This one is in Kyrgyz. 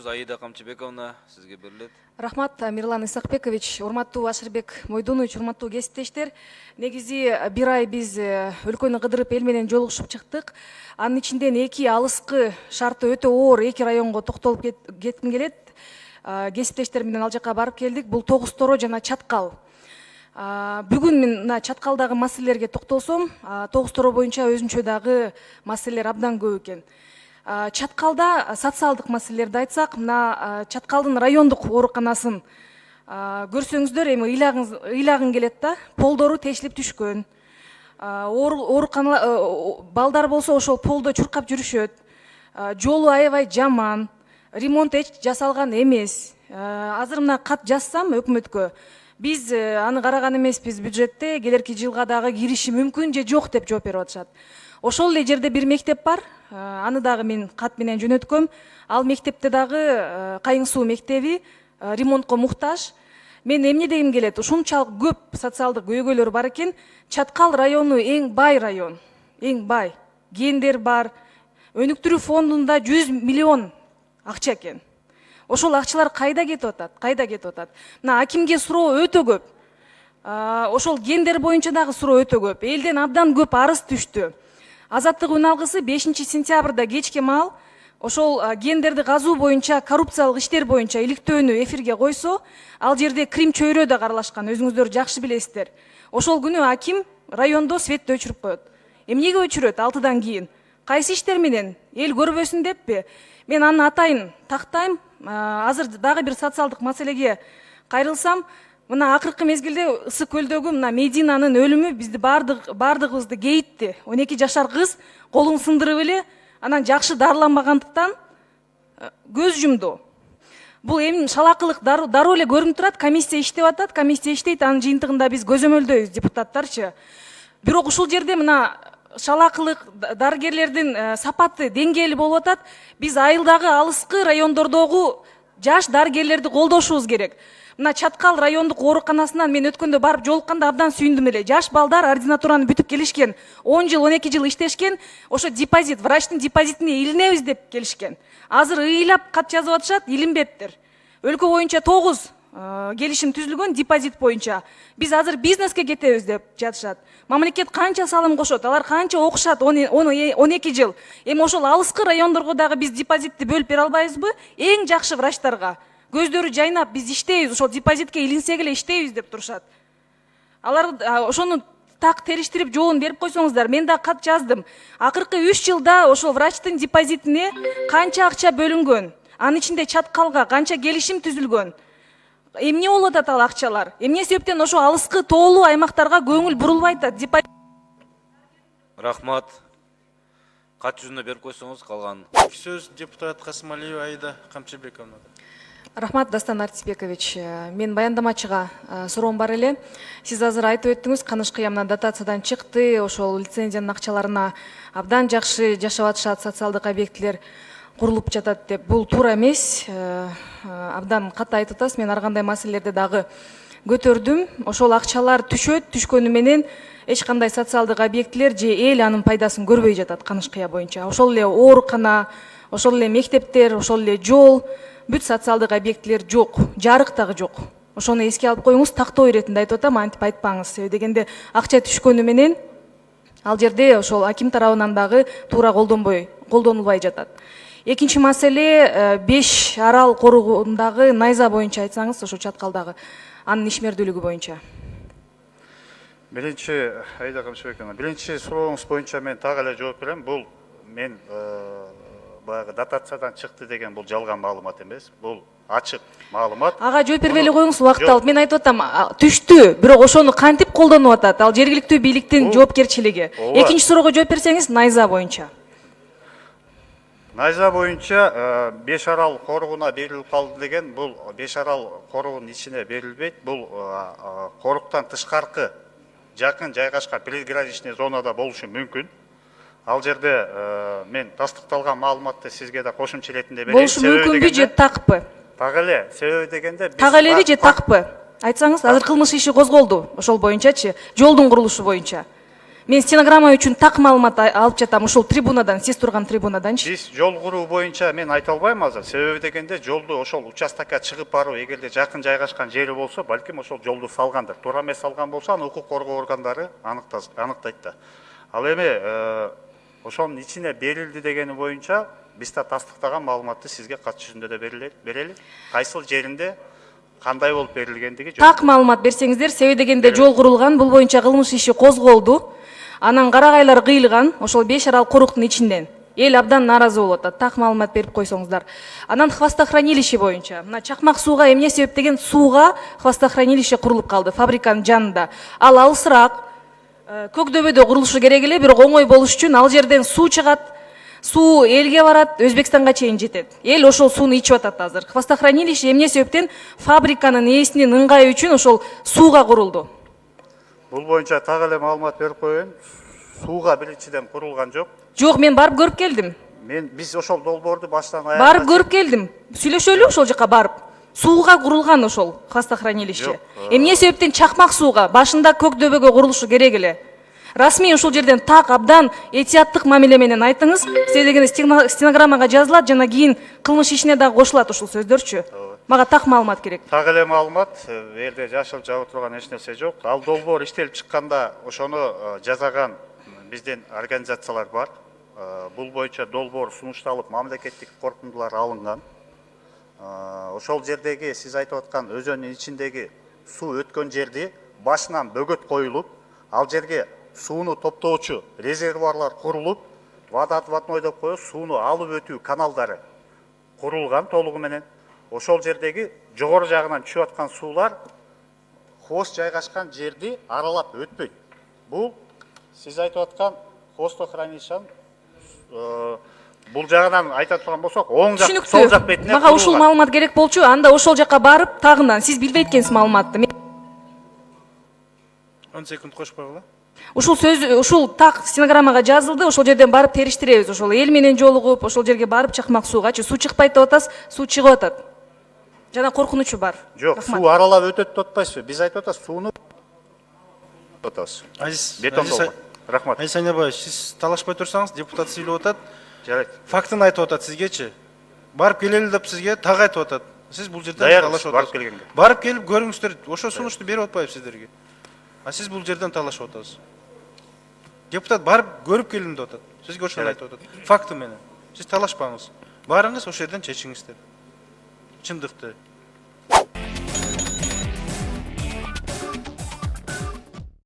сөз Аида Камчыбековна сизге берилет. Рахмат, Мирлан Исакбекович, урматтуу Ашырбек Мойдонович, урматтуу кесиптештер. Негизи бир ай биз өлкөнү кыдырып эл менен жолугушуп чыктык. Анын ичинден эки алыскы шарты өтө оор эки районго токтолуп кетким келет. Кесиптештер менен ал жака барып келдик. Бул Тогуз Торо жана Чаткал. Бүгүн мен мына Чаткалдагы маселелерге токтолсом, Тогуз Торо боюнча өзүнчө дагы маселелер абдан көп экен. Чаткалда социалдык маселелерди айтсак, мына Чаткалдын райондук ооруканасын көрсөңүздөр, эми ыйлагың келет да, полдору тешилип түшкөн. Балдар болсо ошол полдо чуркап жүрүшөт. Жолу аябай жаман, ремонт эч жасалган эмес. Азыр мына кат жазсам өкмөткө, биз аны караган эмеспиз, бюджетте келерки жылга дагы кириши мүмкүн же жок деп жооп берип атышат. Ошол эле жерде бир мектеп бар, аны дагы мен кат менен жөнөткөм. Ал мектепте дагы Кайың суу мектеби ремонтко муктаж. Мен эмне дегим келет, ушунчалык көп социалдык көйгөйлөр бар экен. Чаткал району эң бай район, эң бай. Гендер бар, өнүктүрүү фондунда 100 миллион акча экен. Ошол акчалар кайда кетип атат? Кайда кетип атат? Мына акимге суроо өтө көп. Ошол гендер боюнча дагы суроо өтө көп. Элден абдан көп арыз түштү. Азаттык үн алгысы 5 сентябрда кечке маал ошол гендерди казуу боюнча, коррупциялык иштер боюнча иликтөөнү эфирге койсо, ал жерде Крим чөйрө да каралашкан, өзүңүздөр жакшы билесиздер. Ошол күнү аким райондо светти өчүрүп коет. Эмнеге өчүрөт 6-дан кийин? Кайсы иштер менен? Эл көрбөсүн деппи? Мен аны атайын тактайм. Азыр дагы бир социалдык маселеге кайрылсам, мына акыркы мезгилде Ысык көлдөгү мына Мединанын өлүмү бизди бардыгыбызды кейитти. 12 жашар кыз колун сындырып эле, анан жакшы дарыланбагандыктан көз жумду. Бул эми шалакылык дароо эле көрүнүп турат, комиссия иштеп атат, комиссия иштейт, анын жыйынтыгында биз көзөмөлдөйбүз, депутаттарчы. Бирок ушул жерде мына шалакылык дарыгерлердин сапаты, деңгээли болуп атат. Биз айылдагы алыскы райондордогу жаш дарыгерлерди колдошубуз керек. Мына Чаткал райондук ооруканасынан мен өткөндө барып жолукканда абдан сүйүндүм эле. Жаш балдар ординатураны бүтүп келишкен. 10 жыл, 12 жыл иштешкен. Ошо депозит, врачтын депозитине илинебиз деп келишкен. Азыр ыйлап кат жазып атышат, илинбептир. Өлкө боюнча 9 келишим түзүлгөн депозит боюнча. Биз азыр бизнеске кетебиз деп жатышат. Мамлекет канча салым кошот, алар канча окушат 12 жыл. Эми ошол алыскы райондорго дагы биз депозитти бөлүп бере албайбызбы? Эң жакшы врачтарга. Көздөрү жайнап, биз иштейбиз, ошол депозитке илинсек эле иштейбиз деп турушат. Алар ошону так териштирип жообун берип койсоңуздар. Мен да кат жаздым. Акыркы 3 жылда ошол врачтын депозитине канча акча бөлүнгөн? Анын ичинде Чаткалга канча келишим түзүлгөн? Эмне болуп атат ал акчалар? Эмне себептен ошо алыскы тоолуу аймактарга көңүл бурулбайт атат? Рахмат. Кат жүзүнө берип койсоңуз калган. Сөз депутат Касымалиева Аида Камчыбековна. Рахмат, Дастан Артисбекович. Мен баяндамачыга суроом бар эле. Сиз азыр айтып өттүңүз, Каныш кыямына дотациядан чыкты, ошол лицензиянын акчаларына абдан жакшы жашап атышат, социалдык объектилер курулуп жатат деп. Бул туура эмес. Абдан катуу айтып атасыз. Мен ар кандай маселелерди дагы көтөрдүм. Ошол акчалар түшөт, түшкөнү менен эч кандай социалдык объектилер же эл анын пайдасын көрбөй жатат Каныш кыя боюнча. Ошол эле оорукана, ошол эле мектептер, ошол эле жол, бүт социалдык объектилер жок, жарык дагы жок. Ошону эске алып коюңуз, тактоо иретинде айтып атам, антип айтпаңыз. Себеби дегенде акча түшкөнү менен ал жерде ошол аким тарабынан дагы туура колдонулбай жатат. Экинчи маселе 5 арал коругундагы найза боюнча айтсаңыз, ошо Чаткалдагы анын ишмердүүлүгү боюнча. Биринчи Аида Камчыбековна, биринчи сурооңуз боюнча мен так эле жооп берем. Бул мен баягы дотациядан чыкты деген бул жалган маалымат эмес. Бул ачык маалымат. Ага жооп бербей эле коюңуз, убакыт алып. Мен айтып атам, түштү, бирок ошону кантип колдонуп атат? Ал жергиликтүү бийликтин жоопкерчилиги. Экинчи суроого жооп берсеңиз, найза боюнча. Найза боюнча 5 арал коругуна берилип калды деген, бул 5 арал коругунун ичине берилбейт. Бул коруктан тышкаркы жакын жайгашкан приграничный зонада болушу мүмкүн. Ал жерде мен тастыкталган маалыматты сизге да кошумча иретинде берейин. Болушу мүмкүнбү же такпы? Так эле, себеби дегенде биз так элеби же такпы? Айтсаңыз, азыр кылмыш иши козголду ошол боюнчачы, жолдун курулушу боюнча. Мен стенограмма үчүн так маалымат алып жатам ушул трибунадан, сиз турган трибунаданчы. Биз жол куруу боюнча мен айта албайм азыр. Себеби дегенде жолду ошол участокко чыгып баруу эгерде жакын жайгашкан жери болсо, балким ошол жолду салгандыр. Туура эмес салган болсо, аны укук коргоо органдары аныктайт да. Ал эми ошонун ичине берилди дегени боюнча биз да тастыктаган маалыматты сизге кат жүзүндө да берели. Кайсыл жеринде кандай болуп берилгендиги Так маалымат берсеңиздер, себеби дегенде жол курулган, бул боюнча кылмыш иши козголду. Анан карагайлар кыйылган, ошол 5 арал коруктун ичинден. Эл абдан нааразы болуп атат. Так маалымат берип койсоңуздар. Анан хвостохранилище боюнча, мына чакмак сууга эмне себеп деген сууга хвостохранилище курулуп калды фабриканын жанында. Ал алысыраак, Көкдөбөдө курулушу керек эле, бирок оңой болуш үчүн ал жерден суу чыгат. Суу элге барат, Өзбекстанга чейин жетет. Эл ошол сууну ичип атат азыр. Хвостохранилище эмне себептен фабриканын ээсинин ыңгайы үчүн ошол сууга курулду. Бул боюнча так эле маалымат берип коеюн. Сууга биринчиден курулган жок. Жок, мен барып көрүп келдим. Биз ошол долбоорду баштан аягына Барып көрүп келдим. Сүйлөшөлү ошол жака барып. Сууга курулган ошол хвостохранилище. Эмне себептен чакмак сууга башында Көкдөбөгө курулушу керек эле. Расмий ошол жерден так абдан этияттык мамиле менен айтыңыз. Себеби дегенде стенограммага жазылат жана кийин кылмыш ишине дагы кошулат ушул сөздөрчү. Мага так маалымат керек. Так эле маалымат, жерде жашыл жабы турган эч нерсе жок. Ал долбоор иштелип чыкканда ошону жасаган биздин организациялар бар. Бул боюнча долбоор сунушталып, мамлекеттик коркундулар алынган. Ошол жердеги сиз айтып аткан өзөнүн ичиндеги суу өткөн жерди башынан бөгөт коюлуп, ал жерге сууну топтоочу резервуарлар курулуп, водоотводной деп коебуз, сууну алып өтүү каналдары курулган толугу менен. Ошол жердеги жогору жагынан түшүп аткан суулар хост жайгашкан жерди аралап өтпөйт. Бул сиз айтып аткан хвостохранилищенин бул жагынан айта турган болсок, оң жак, сол жак бетине. Мага ушул маалымат керек болчу, анда ошол жака барып тагынан сиз билбей экенсиз маалыматты. 10 секунд кошуп койгула. Ушул сөз, ушул так стенограммага жазылды, ошол жерден барып териштиребиз, ошол эл менен жолугуп, ошол жерге барып чакмак суугачы суу чыкпайт деп атасыз, суу чыгып атат. Жана коркунучу бар. Жок, суу аралап өтөт деп атпайсызбы? Биз айтып атабыз, сууну атабыз. Бетондолгон. Рахмат. Азиз Айнабаевич, сиз талашпай турсаңыз, депутат сүйлөп атат. Жарайт. Фактын айтып атат сизгечи. Барып келели деп сизге так айтып атат. Сиз бул жерден Даярбыз, талашып барып атасыз. келгенге. Барып келип көрүңүздөр. Ошо сунушту берип атпайбы сиздерге? А сиз бул жерден талашып атасыз. Депутат барып көрүп келдим деп атат. Сизге ошону айтып атат. Факты менен. Сиз талашпаңыз. Барыңыз ошол жерден чечиңиздер. Чындыкты.